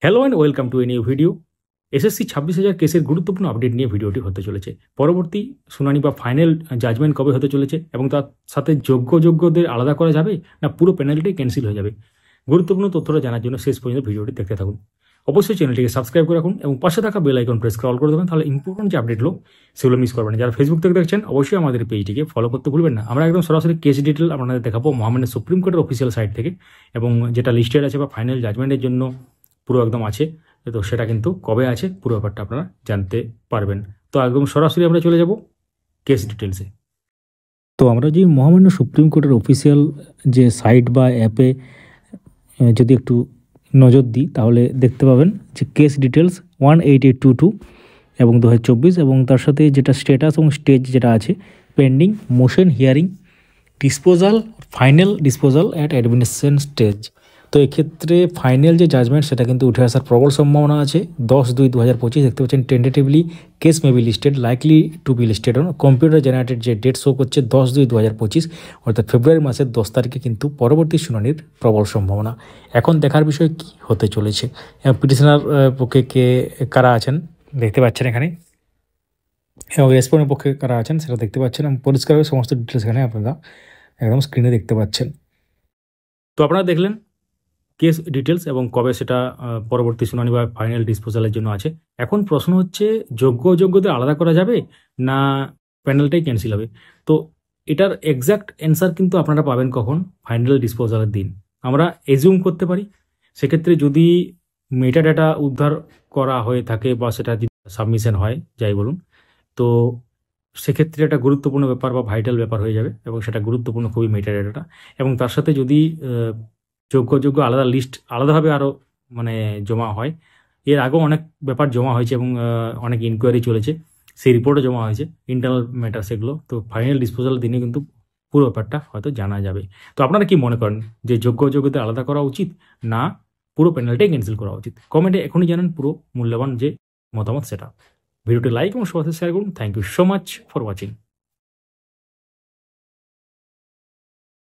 Hello and welcome to a new video. SSC 26,000 কেসের গুরুত্বপূর্ণ update নিয়ে ভিডিওটি হতে চলেছে। পরবর্তী শুনানি বা ফাইনাল জাজমেন্ট কবে হতে চলেছে এবং তার সাথে যোগ্যদের আলাদা করা যাবে না পুরো পেনাল্টি ক্যান্সেল হয়ে যাবে, গুরুত্বপূর্ণ তথ্যটা জানার জন্য শেষ পর্যন্ত ভিডিওটি দেখতে থাকুন। অবশ্যই চ্যানেলটিকে সাবস্ক্রাইব করে রাখুন এবং পাশে থাকা বেল আইকন প্রেস করে অল করে দেবেন, তাহলে ইম্পর্টেন্ট যে আপডেটগুলো সেগুলো মিস করবেন না। যারা ফেসবুক থেকে দেখছেন অবশ্যই আমাদের পেজটিকে ফলো করতে ভুলবেন না। আমরা একদম সরাসরি কেস ডিটেল আপনাদের দেখাবো মহামান্য সুপ্রিম কোর্টের অফিসিয়াল সাইট থেকে, এবং যেটা লিস্টেড আছে বা ফাইনাল জাজমেন্টের জন্য পুরো একদম আছে, তো সেটা কিন্তু কবে আছে পুরো ব্যাপারটা আপনারা জানতে পারবেন। তো একদম সরাসরি আমরা চলে যাব কেস ডিটেলসে। তো আমরা যে মহামান্য সুপ্রিম কোর্টের অফিসিয়াল যে সাইট বা অ্যাপে যদি একটু নজর দিই তাহলে দেখতে পাবেন যে কেস ডিটেলস 18822 এবং 2024, এবং তার সাথে যেটা স্ট্যাটাস এবং স্টেজ যেটা আছে pending motion hearing disposal final disposal at administration stage. তো এক্ষেত্রে ফাইনাল যে জাজমেন্ট সেটা কিন্তু উঠে আসার প্রবল সম্ভাবনা আছে 10/2/2025। দেখতে পাচ্ছেন tentatively case may be listed, likely to be listed on computer generated যে ডেট শো করছে 10/2/2025, অর্থাৎ ফেব্রুয়ারি মাসের 10 তারিখে কিন্তু পরবর্তী শুনানির প্রবল সম্ভাবনা। এখন দেখার বিষয় কি হতে চলেছে, পিটিশনার পক্ষে কারা আছেন দেখতে পাচ্ছেন এখানে, এবং রেসপন্ডের পক্ষে কারা আছেন সেটা দেখতে পাচ্ছেন, এবং পরিষ্কারভাবে সমস্ত ডিটেলস এখানে আপনারা একদম স্ক্রিনে দেখতে পাচ্ছেন। তো আপনারা দেখলেন কেস ডিটেলস এবং কবে সেটা পরবর্তী শুনানি বা ফাইনাল ডিসপোজালের জন্য আছে। এখন প্রশ্ন হচ্ছে যোগ্যদের আলাদা করা যাবে না প্যানেলটাই ক্যান্সেল হবে। তো এটার এক্স্যাক্ট অ্যান্সার কিন্তু আপনারা পাবেন কখন, ফাইনাল ডিসপোজালের দিন। আমরা এজিউম করতে পারি সেক্ষেত্রে যদি মেটা ডাটা উদ্ধার করা হয়ে থাকে বা সেটা যদি সাবমিশন হয় যাই বলুন, তো সেক্ষেত্রে একটা গুরুত্বপূর্ণ ব্যাপার বা ভাইটাল ব্যাপার হয়ে যাবে, এবং সেটা গুরুত্বপূর্ণ খুবই মেটা ডাটাটা। এবং তার সাথে যদি যোগ্য আলাদা লিস্ট আলাদাভাবে আরও মানে জমা হয়, এর আগেও অনেক ব্যাপার জমা হয়েছে এবং অনেক ইনকোয়ারি চলেছে, সেই রিপোর্টও জমা হয়েছে ইন্টারনাল ম্যাটার সেগুলো। তো ফাইনাল ডিসপোজাল দিনে কিন্তু পুরো ব্যাপারটা হয়তো জানা যাবে। তো আপনারা কি মনে করেন যে যোগ্যদের আলাদা করা উচিত না পুরো প্যানেলটাই ক্যান্সেল করা উচিত? কমেন্টে এখনই জানান পুরো মূল্যবান যে মতামত সেটা। ভিডিওটি লাইক এবং সবার সাথে শেয়ার করুন। Thank you so much for watching.